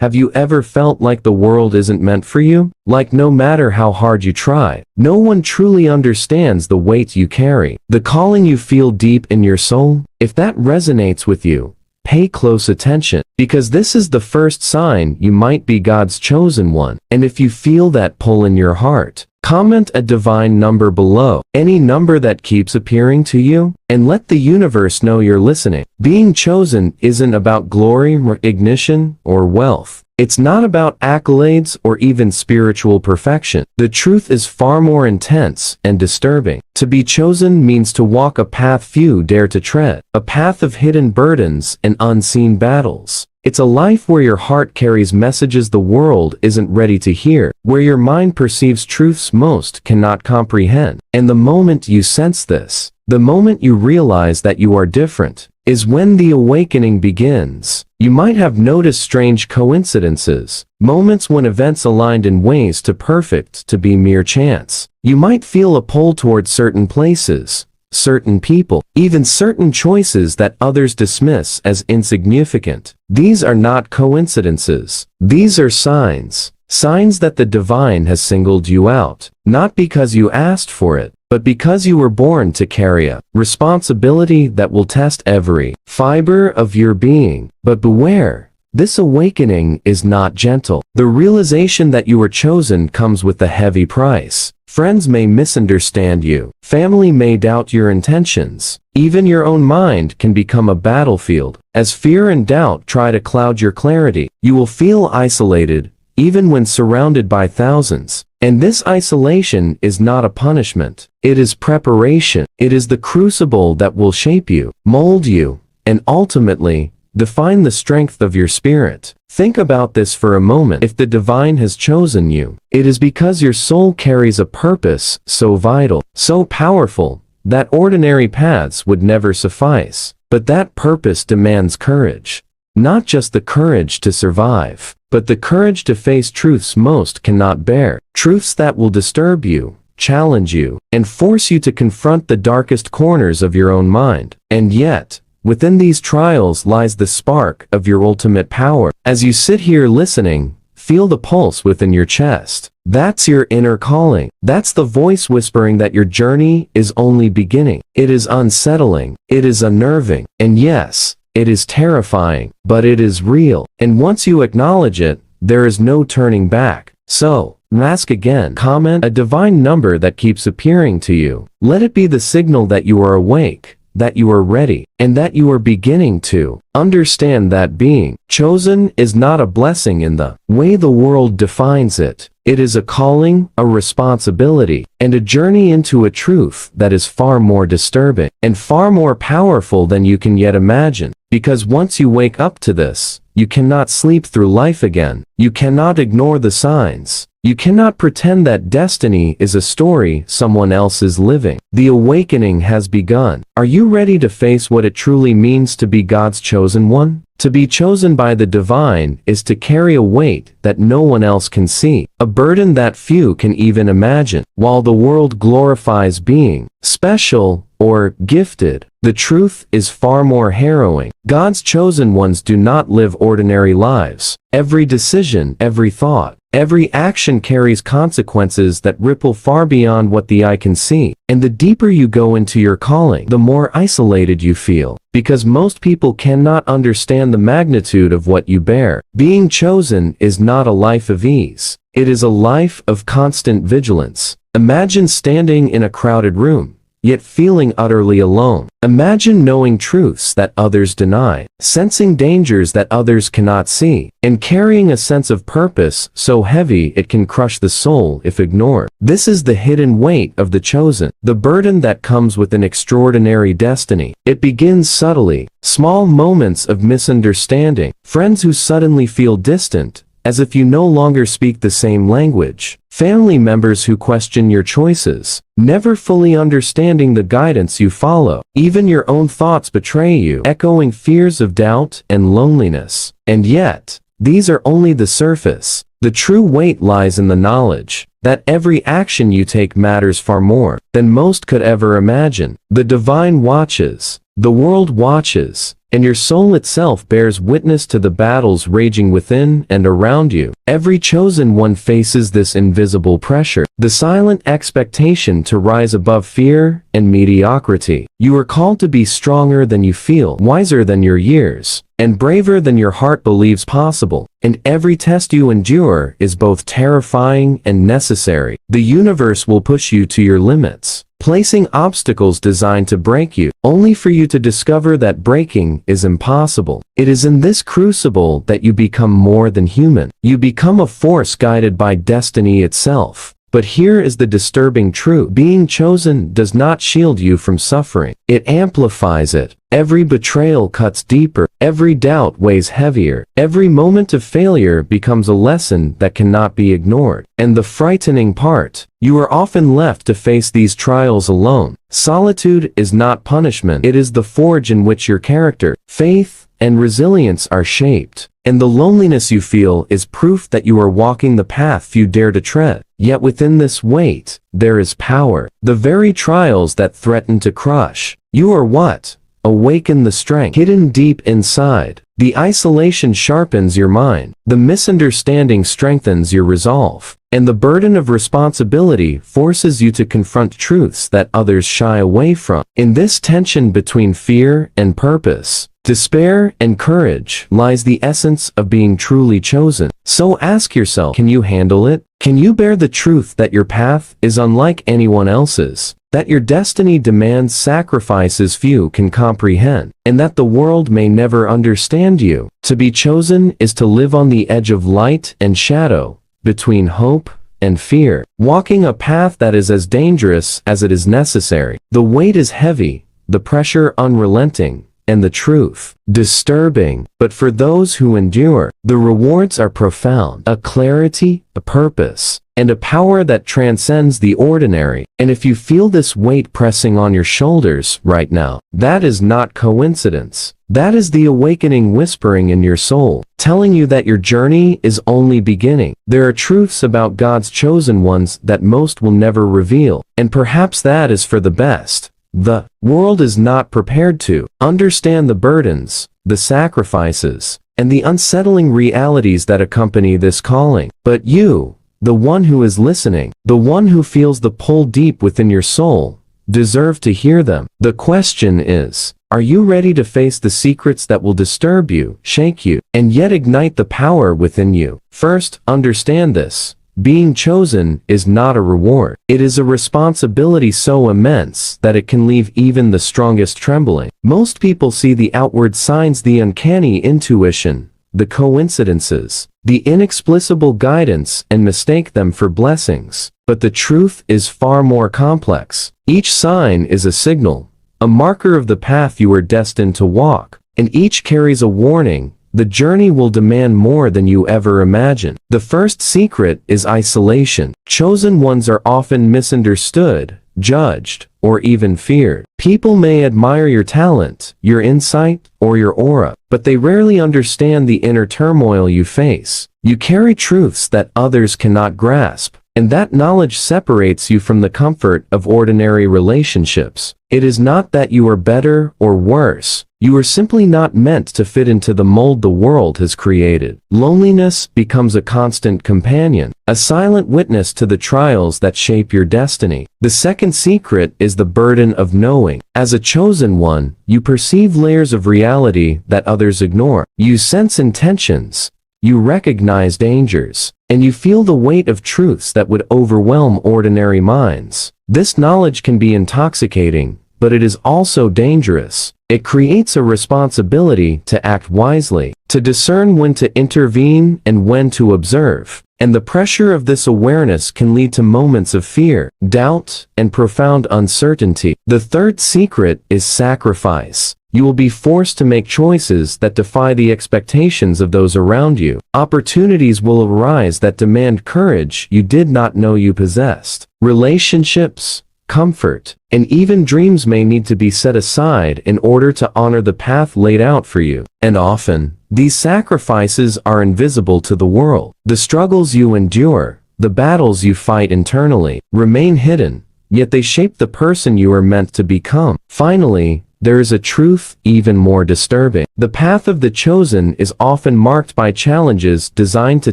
Have you ever felt like the world isn't meant for you? Like no matter how hard you try, no one truly understands the weight you carry, the calling you feel deep in your soul? If that resonates with you, pay close attention, because this is the first sign you might be God's chosen one. And if you feel that pull in your heart, comment a divine number below, any number that keeps appearing to you, and let the universe know you're listening. Being chosen isn't about glory, recognition, or wealth. It's not about accolades or even spiritual perfection. The truth is far more intense and disturbing. To be chosen means to walk a path few dare to tread, a path of hidden burdens and unseen battles. It's a life where your heart carries messages the world isn't ready to hear, where your mind perceives truths most cannot comprehend. And the moment you sense this, the moment you realize that you are different, is when the awakening begins. You might have noticed strange coincidences, moments when events aligned in ways too perfect to be mere chance. You might feel a pull toward certain places, certain people, even certain choices that others dismiss as insignificant. These are not coincidences. These are signs. Signs that the divine has singled you out, not because you asked for it, but because you were born to carry a responsibility that will test every fiber of your being. But beware, this awakening is not gentle. The realization that you are chosen comes with a heavy price. Friends may misunderstand you. Family may doubt your intentions. Even your own mind can become a battlefield. As fear and doubt try to cloud your clarity, you will feel isolated, even when surrounded by thousands. And this isolation is not a punishment. It is preparation. It is the crucible that will shape you, mold you, and ultimately define the strength of your spirit. Think about this for a moment. If the divine has chosen you, it is because your soul carries a purpose so vital, so powerful, that ordinary paths would never suffice. But that purpose demands courage. Not just the courage to survive, but the courage to face truths most cannot bear. Truths that will disturb you, challenge you, and force you to confront the darkest corners of your own mind. And yet, within these trials lies the spark of your ultimate power. As you sit here listening, feel the pulse within your chest. That's your inner calling. That's the voice whispering that your journey is only beginning. It is unsettling. It is unnerving. And yes, it is terrifying, but it is real. And once you acknowledge it, there is no turning back. So, ask again. Comment a divine number that keeps appearing to you. Let it be the signal that you are awake, that you are ready, and that you are beginning to understand that being chosen is not a blessing in the way the world defines it. It is a calling, a responsibility, and a journey into a truth that is far more disturbing and far more powerful than you can yet imagine. Because once you wake up to this, you cannot sleep through life again. You cannot ignore the signs. You cannot pretend that destiny is a story someone else is living. The awakening has begun. Are you ready to face what it truly means to be God's chosen one? To be chosen by the divine is to carry a weight that no one else can see, a burden that few can even imagine. While the world glorifies being special or gifted, the truth is far more harrowing. God's chosen ones do not live ordinary lives. Every decision, every thought, every action carries consequences that ripple far beyond what the eye can see. And the deeper you go into your calling, the more isolated you feel, because most people cannot understand the magnitude of what you bear. Being chosen is not a life of ease. It is a life of constant vigilance. Imagine standing in a crowded room, yet feeling utterly alone. Imagine knowing truths that others deny, sensing dangers that others cannot see, and carrying a sense of purpose so heavy it can crush the soul if ignored. This is the hidden weight of the chosen, the burden that comes with an extraordinary destiny. It begins subtly, small moments of misunderstanding, friends who suddenly feel distant, as if you no longer speak the same language, family members who question your choices, never fully understanding the guidance you follow. Even your own thoughts betray you, echoing fears of doubt and loneliness. And yet, these are only the surface. The true weight lies in the knowledge that every action you take matters far more than most could ever imagine. The divine watches, The world watches, and your soul itself bears witness to the battles raging within and around you. Every chosen one faces this invisible pressure, the silent expectation to rise above fear and mediocrity. You are called to be stronger than you feel, wiser than your years, and braver than your heart believes possible. And every test you endure is both terrifying and necessary. The universe will push you to your limits, placing obstacles designed to break you, only for you to discover that breaking is impossible. It is in this crucible that you become more than human. You become a force guided by destiny itself. But here is the disturbing truth. Being chosen does not shield you from suffering. It amplifies it. Every betrayal cuts deeper. Every doubt weighs heavier. Every moment of failure becomes a lesson that cannot be ignored. And the frightening part, you are often left to face these trials alone. Solitude is not punishment. It is the forge in which your character, faith, and resilience are shaped. And the loneliness you feel is proof that you are walking the path few dare to tread. Yet within this weight, there is power. The very trials that threaten to crush you are what awaken the strength hidden deep inside. The isolation sharpens your mind. The misunderstanding strengthens your resolve. And the burden of responsibility forces you to confront truths that others shy away from. In this tension between fear and purpose, despair and courage, lies the essence of being truly chosen. So ask yourself, can you handle it? Can you bear the truth that your path is unlike anyone else's? That your destiny demands sacrifices few can comprehend, and that the world may never understand you. To be chosen is to live on the edge of light and shadow, between hope and fear, walking a path that is as dangerous as it is necessary. The weight is heavy, the pressure unrelenting, and the truth disturbing. But for those who endure, the rewards are profound. A clarity, a purpose, and a power that transcends the ordinary. And if you feel this weight pressing on your shoulders right now, that is not coincidence. That is the awakening whispering in your soul, telling you that your journey is only beginning. There are truths about God's chosen ones that most will never reveal, and perhaps that is for the best. The world is not prepared to understand the burdens, the sacrifices, and the unsettling realities that accompany this calling. But you, the one who is listening, the one who feels the pull deep within your soul, deserve to hear them. The question is, are you ready to face the secrets that will disturb you, shake you, and yet ignite the power within you? First, understand this. Being chosen is not a reward. It is a responsibility so immense that it can leave even the strongest trembling. Most people see the outward signs, the uncanny intuition, the coincidences, the inexplicable guidance, and mistake them for blessings. But the truth is far more complex. Each sign is a signal, a marker of the path you are destined to walk, and each carries a warning. The journey will demand more than you ever imagined. The first secret is isolation. Chosen ones are often misunderstood, judged, or even feared. People may admire your talent, your insight, or your aura, but they rarely understand the inner turmoil you face. You carry truths that others cannot grasp, and that knowledge separates you from the comfort of ordinary relationships. It is not that you are better or worse. You are simply not meant to fit into the mold the world has created. Loneliness becomes a constant companion, a silent witness to the trials that shape your destiny. The second secret is the burden of knowing. As a chosen one, you perceive layers of reality that others ignore. You sense intentions, you recognize dangers, and you feel the weight of truths that would overwhelm ordinary minds. This knowledge can be intoxicating, but it is also dangerous. It creates a responsibility to act wisely, to discern when to intervene and when to observe. And the pressure of this awareness can lead to moments of fear, doubt, and profound uncertainty. The third secret is sacrifice. You will be forced to make choices that defy the expectations of those around you. Opportunities will arise that demand courage you did not know you possessed. Relationships, comfort, and even dreams may need to be set aside in order to honor the path laid out for you. And often, these sacrifices are invisible to the world. The struggles you endure, the battles you fight internally, remain hidden, yet they shape the person you are meant to become. Finally, there is a truth even more disturbing. The path of the chosen is often marked by challenges designed to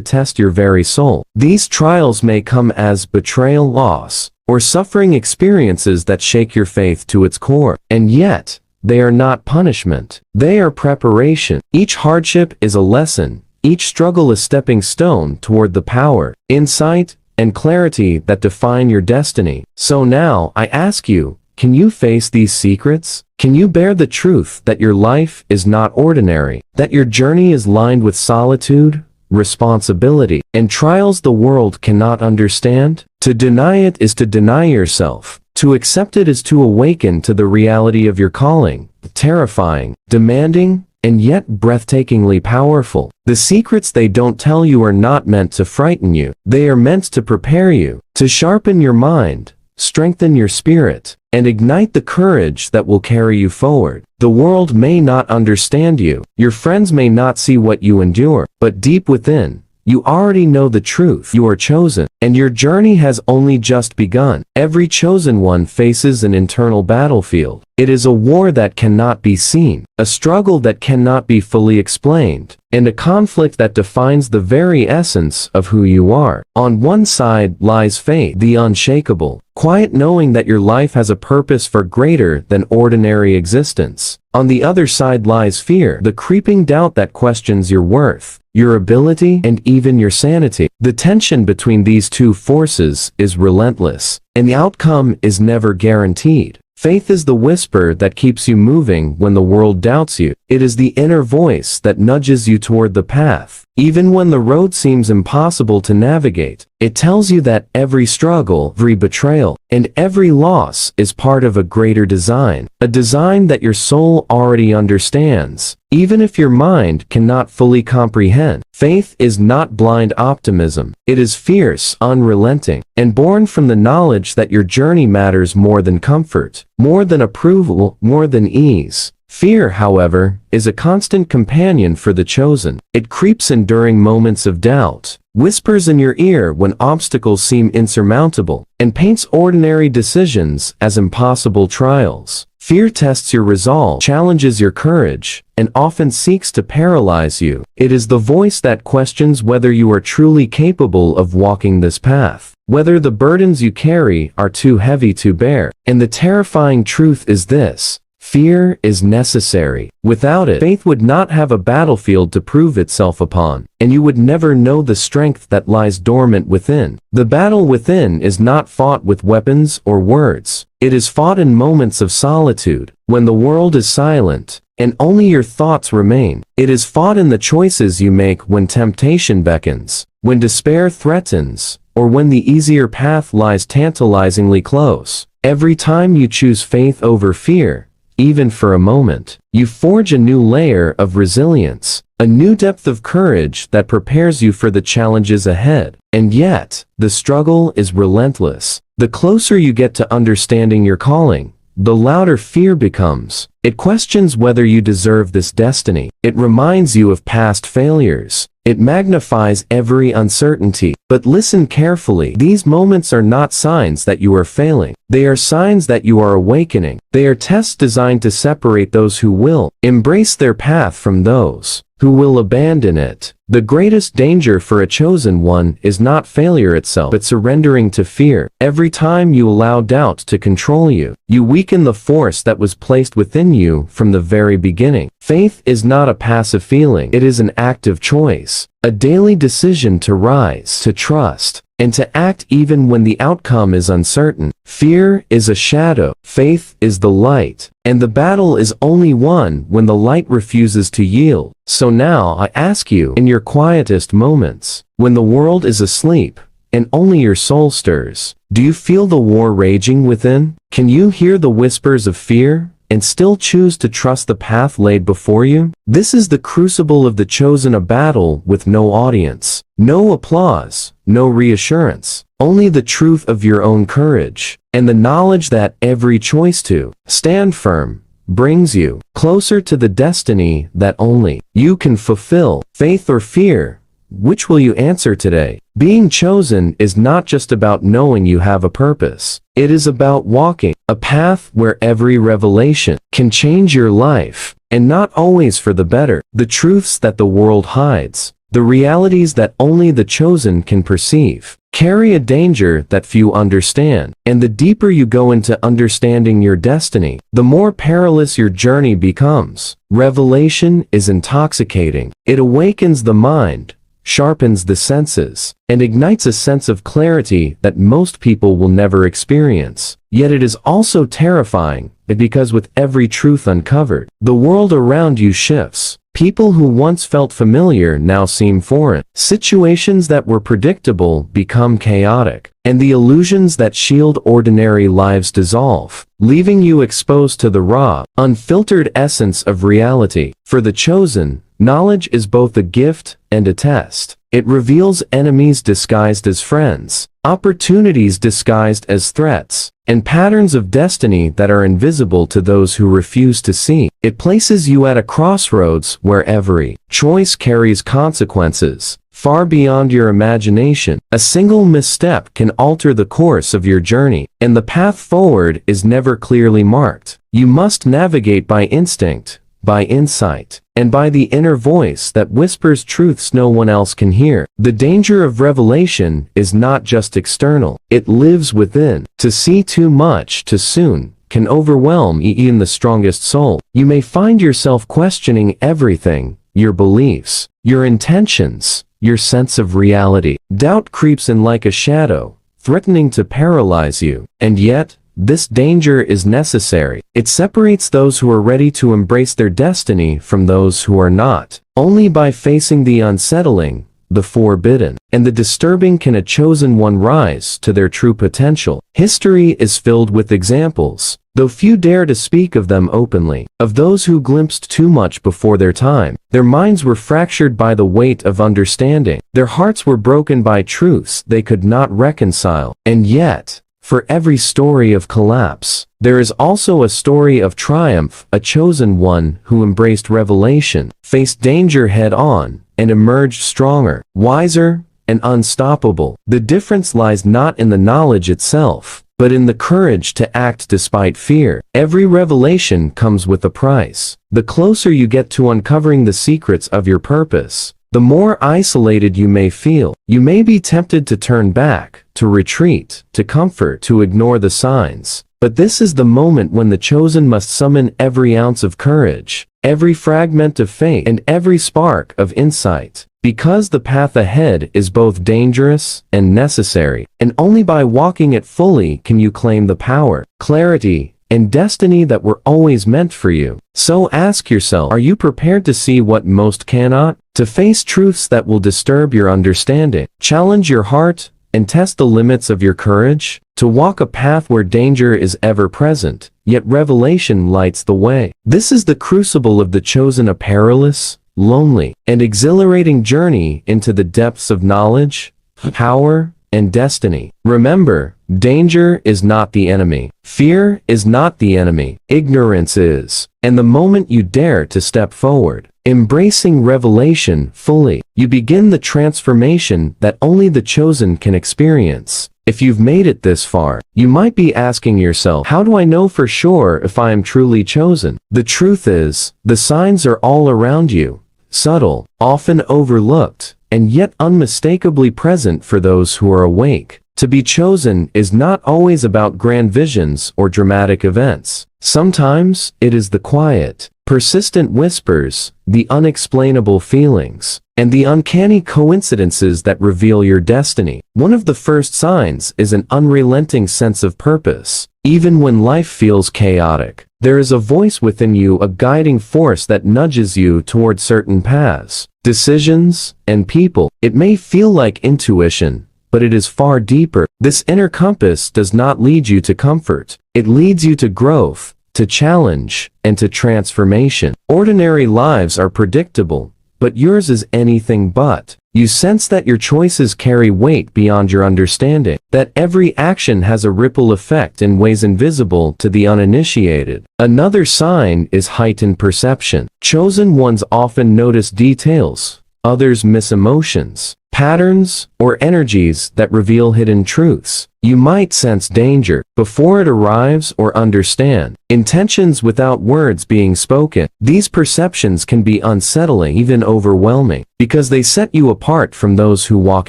test your very soul. These trials may come as betrayal, loss, or suffering experiences that shake your faith to its core. And yet, they are not punishment. They are preparation. Each hardship is a lesson, each struggle a stepping stone toward the power, insight, and clarity that define your destiny. So now, I ask you, can you face these secrets? Can you bear the truth that your life is not ordinary, that your journey is lined with solitude, responsibility, and trials the world cannot understand? To deny it is to deny yourself. To accept it is to awaken to the reality of your calling, terrifying, demanding, and yet breathtakingly powerful. The secrets they don't tell you are not meant to frighten you. They are meant to prepare you, to sharpen your mind, strengthen your spirit, and ignite the courage that will carry you forward. The world may not understand you, your friends may not see what you endure, but deep within, you already know the truth. You are chosen, and your journey has only just begun. Every chosen one faces an internal battlefield. It is a war that cannot be seen, a struggle that cannot be fully explained, and a conflict that defines the very essence of who you are. On one side lies faith, the unshakable, quiet knowing that your life has a purpose far greater than ordinary existence. On the other side lies fear, the creeping doubt that questions your worth, your ability, and even your sanity. The tension between these two forces is relentless, and the outcome is never guaranteed. Faith is the whisper that keeps you moving when the world doubts you. It is the inner voice that nudges you toward the path, even when the road seems impossible to navigate. It tells you that every struggle, every betrayal, and every loss is part of a greater design, a design that your soul already understands, even if your mind cannot fully comprehend. Faith is not blind optimism. It is fierce, unrelenting, and born from the knowledge that your journey matters more than comfort, more than approval, more than ease. Fear, however, is a constant companion for the chosen. It creeps in during moments of doubt, whispers in your ear when obstacles seem insurmountable, and paints ordinary decisions as impossible trials. Fear tests your resolve, challenges your courage, and often seeks to paralyze you. It is the voice that questions whether you are truly capable of walking this path, whether the burdens you carry are too heavy to bear. And the terrifying truth is this: fear is necessary. Without it, faith would not have a battlefield to prove itself upon, and you would never know the strength that lies dormant within. The battle within is not fought with weapons or words. It is fought in moments of solitude, when the world is silent, and only your thoughts remain. It is fought in the choices you make when temptation beckons, when despair threatens, or when the easier path lies tantalizingly close. Every time you choose faith over fear, even for a moment, you forge a new layer of resilience, a new depth of courage that prepares you for the challenges ahead. And yet, the struggle is relentless. The closer you get to understanding your calling, the louder fear becomes. It questions whether you deserve this destiny. It reminds you of past failures. It magnifies every uncertainty. But listen carefully. These moments are not signs that you are failing. They are signs that you are awakening. They are tests designed to separate those who will embrace their path from those who will abandon it. The greatest danger for a chosen one is not failure itself, but surrendering to fear. Every time you allow doubt to control you, you weaken the force that was placed within you from the very beginning. Faith is not a passive feeling. It is an active choice, a daily decision to rise, to trust, and to act even when the outcome is uncertain. Fear is a shadow. Faith is the light. And the battle is only won when the light refuses to yield. So now I ask you, in your quietest moments, when the world is asleep, and only your soul stirs, do you feel the war raging within? Can you hear the whispers of fear, and still choose to trust the path laid before you? This is the crucible of the chosen, a battle with no audience, no applause, no reassurance, only the truth of your own courage, and the knowledge that every choice to stand firm brings you closer to the destiny that only you can fulfill. Faith or fear, Which will you answer today? Being chosen is not just about knowing you have a purpose. It is about walking a path where every revelation can change your life, and not always for the better. The truths that the world hides, the realities that only the chosen can perceive, carry a danger that few understand. And the deeper you go into understanding your destiny, the more perilous your journey becomes. Revelation is intoxicating. It awakens the mind, sharpens the senses, and ignites a sense of clarity that most people will never experience. Yet it is also terrifying, because with every truth uncovered, the world around you shifts. People who once felt familiar now seem foreign. Situations that were predictable become chaotic, and the illusions that shield ordinary lives dissolve, leaving you exposed to the raw, unfiltered essence of reality. For the chosen, knowledge is both a gift and a test. It reveals enemies disguised as friends, opportunities disguised as threats, and patterns of destiny that are invisible to those who refuse to see. It places you at a crossroads where every choice carries consequences, far beyond your imagination. A single misstep can alter the course of your journey, and the path forward is never clearly marked. You must navigate by instinct, by insight, and by the inner voice that whispers truths no one else can hear. The danger of revelation is not just external, it lives within. To see too much too soon can overwhelm even the strongest soul. You may find yourself questioning everything, your beliefs, your intentions, your sense of reality. Doubt creeps in like a shadow, threatening to paralyze you, and yet, this danger is necessary. It separates those who are ready to embrace their destiny from those who are not. Only by facing the unsettling, the forbidden, and the disturbing can a chosen one rise to their true potential. History is filled with examples, though few dare to speak of them openly, of those who glimpsed too much before their time. Their minds were fractured by the weight of understanding. Their hearts were broken by truths they could not reconcile. And yet, for every story of collapse, there is also a story of triumph, a chosen one who embraced revelation, faced danger head-on, and emerged stronger, wiser, and unstoppable. The difference lies not in the knowledge itself, but in the courage to act despite fear. Every revelation comes with a price. The closer you get to uncovering the secrets of your purpose, the more isolated you may feel. You may be tempted to turn back, to retreat, to comfort, to ignore the signs. But this is the moment when the chosen must summon every ounce of courage, every fragment of faith, and every spark of insight. Because the path ahead is both dangerous and necessary, and only by walking it fully can you claim the power, clarity, and destiny that were always meant for you. So ask yourself, are you prepared to see what most cannot? To face truths that will disturb your understanding, challenge your heart, and test the limits of your courage? To walk a path where danger is ever present, yet revelation lights the way. This is the crucible of the chosen, a perilous, lonely, and exhilarating journey into the depths of knowledge, power, and destiny. Remember, danger is not the enemy. Fear is not the enemy. Ignorance is. And the moment you dare to step forward, embracing revelation fully, you begin the transformation that only the chosen can experience. If you've made it this far, you might be asking yourself, how do I know for sure if I am truly chosen? The truth is, the signs are all around you, subtle, often overlooked, and yet unmistakably present for those who are awake. To be chosen is not always about grand visions or dramatic events. Sometimes, it is the quiet, persistent whispers, the unexplainable feelings, and the uncanny coincidences that reveal your destiny. One of the first signs is an unrelenting sense of purpose. Even when life feels chaotic, there is a voice within you, a guiding force that nudges you toward certain paths, decisions, and people. It may feel like intuition, but it is far deeper. This inner compass does not lead you to comfort. It leads you to growth, to challenge, and to transformation. Ordinary lives are predictable, but yours is anything but. You sense that your choices carry weight beyond your understanding, that every action has a ripple effect in ways invisible to the uninitiated. Another sign is heightened perception. Chosen ones often notice details, others miss emotions, patterns, or energies that reveal hidden truths. You might sense danger before it arrives or understand intentions without words being spoken. These perceptions can be unsettling, even overwhelming, because they set you apart from those who walk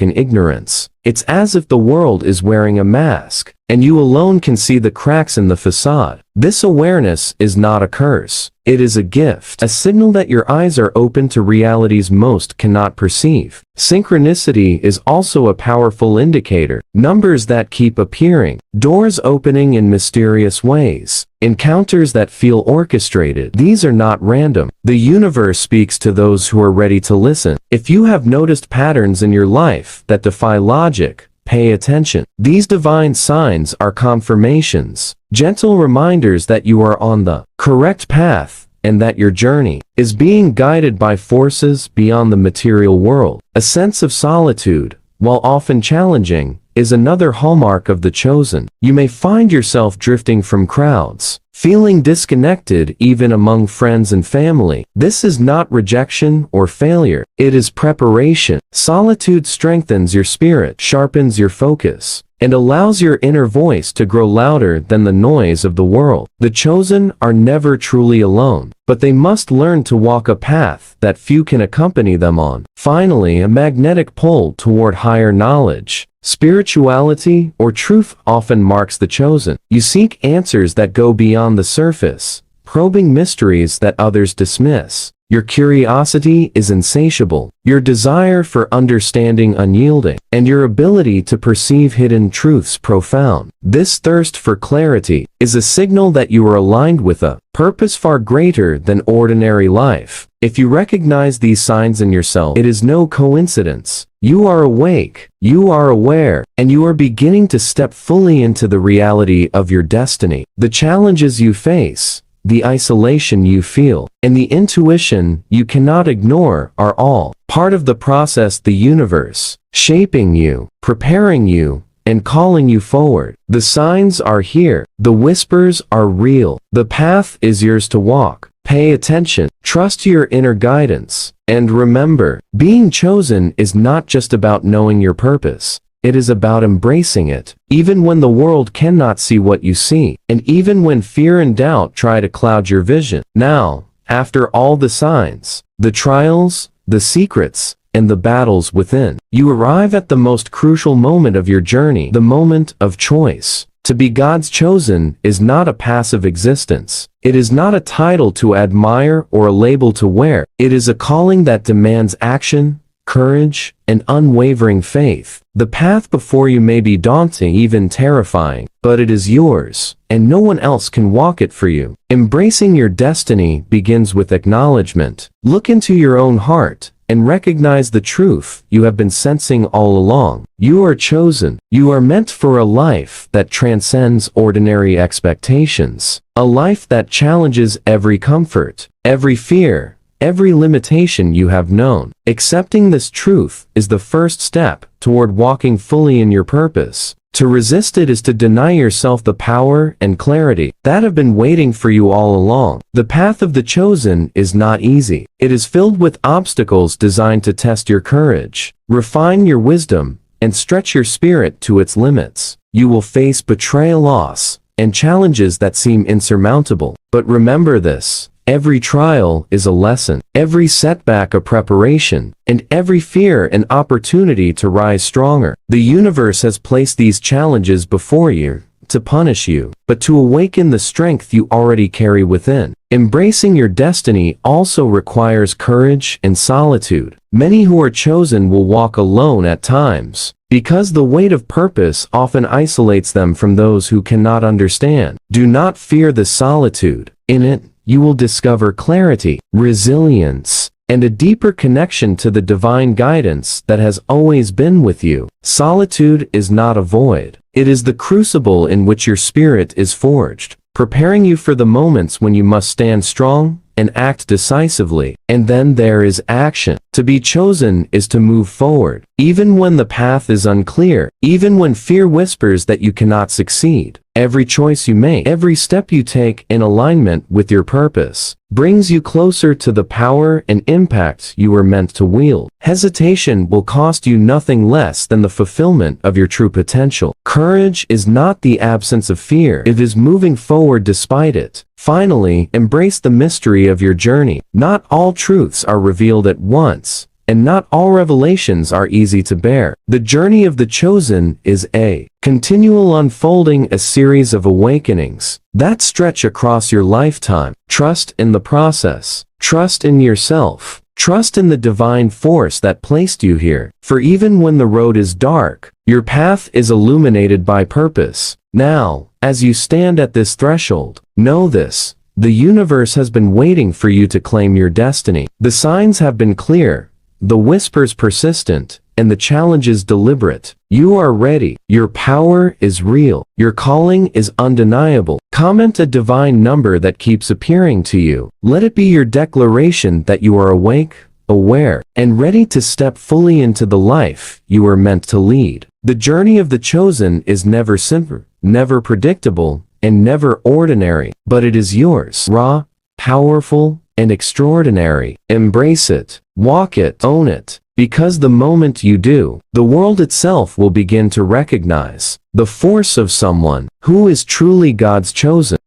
in ignorance. It's as if the world is wearing a mask, and you alone can see the cracks in the facade. This awareness is not a curse. It is a gift, a signal that your eyes are open to realities most cannot perceive. Synchronicity is also a powerful indicator. Numbers that keep appearing, doors opening in mysterious ways, encounters that feel orchestrated. These are not random. The universe speaks to those who are ready to listen. If you have noticed patterns in your life that defy logic, pay attention. These divine signs are confirmations, gentle reminders that you are on the correct path and that your journey is being guided by forces beyond the material world. A sense of solitude, while often challenging, is another hallmark of the chosen. You may find yourself drifting from crowds, feeling disconnected even among friends and family. This is not rejection or failure. It is preparation. Solitude strengthens your spirit, sharpens your focus, and allows your inner voice to grow louder than the noise of the world. The chosen are never truly alone, but they must learn to walk a path that few can accompany them on. Finally, a magnetic pull toward higher knowledge, spirituality, or truth often marks the chosen. You seek answers that go beyond the surface, probing mysteries that others dismiss. Your curiosity is insatiable, your desire for understanding unyielding, and your ability to perceive hidden truths profound. This thirst for clarity is a signal that you are aligned with a purpose far greater than ordinary life. If you recognize these signs in yourself, it is no coincidence. You are awake, you are aware, and you are beginning to step fully into the reality of your destiny. The challenges you face, the isolation you feel, and the intuition you cannot ignore are all part of the process. The universe shaping you, preparing you, and calling you forward. The signs are here. The whispers are real. The path is yours to walk. Pay attention, trust your inner guidance, and remember, being chosen is not just about knowing your purpose. It is about embracing it, even when the world cannot see what you see, and even when fear and doubt try to cloud your vision. Now, after all the signs, the trials, the secrets, and the battles within, you arrive at the most crucial moment of your journey, the moment of choice. To be God's chosen is not a passive existence. It is not a title to admire or a label to wear. It is a calling that demands action, courage, and unwavering faith. The path before you may be daunting, even terrifying, but it is yours, and no one else can walk it for you. Embracing your destiny begins with acknowledgement. Look into your own heart and recognize the truth you have been sensing all along. You are chosen. You are meant for a life that transcends ordinary expectations. A life that challenges every comfort, every fear, every limitation you have known. Accepting this truth is the first step toward walking fully in your purpose. To resist it is to deny yourself the power and clarity that have been waiting for you all along. The path of the chosen is not easy. It is filled with obstacles designed to test your courage, refine your wisdom, and stretch your spirit to its limits. You will face betrayal, loss, and challenges that seem insurmountable. But remember this: every trial is a lesson, every setback a preparation, and every fear an opportunity to rise stronger. The universe has placed these challenges before you, to punish you, but to awaken the strength you already carry within. Embracing your destiny also requires courage and solitude. Many who are chosen will walk alone at times, because the weight of purpose often isolates them from those who cannot understand. Do not fear the solitude. In it, you will discover clarity, resilience, and a deeper connection to the divine guidance that has always been with you. Solitude is not a void. It is the crucible in which your spirit is forged, preparing you for the moments when you must stand strong and act decisively. And then there is action. To be chosen is to move forward, even when the path is unclear, even when fear whispers that you cannot succeed. Every choice you make, every step you take in alignment with your purpose, brings you closer to the power and impact you were meant to wield. Hesitation will cost you nothing less than the fulfillment of your true potential. Courage is not the absence of fear, it is moving forward despite it. Finally, embrace the mystery of your journey. Not all truths are revealed at once, and not all revelations are easy to bear. The journey of the chosen is a continual unfolding, a series of awakenings that stretch across your lifetime. Trust in the process. Trust in yourself. Trust in the divine force that placed you here. For even when the road is dark, your path is illuminated by purpose. Now, as you stand at this threshold, know this: the universe has been waiting for you to claim your destiny. The signs have been clear, the whispers persistent, and the challenges deliberate. You are ready. Your power is real. Your calling is undeniable. Comment a divine number that keeps appearing to you. Let it be your declaration that you are awake, aware, and ready to step fully into the life you are meant to lead. The journey of the chosen is never simple, never predictable, and never ordinary, but it is yours. Raw, powerful, and extraordinary. Embrace it, walk it, own it, because the moment you do, the world itself will begin to recognize the force of someone who is truly God's chosen.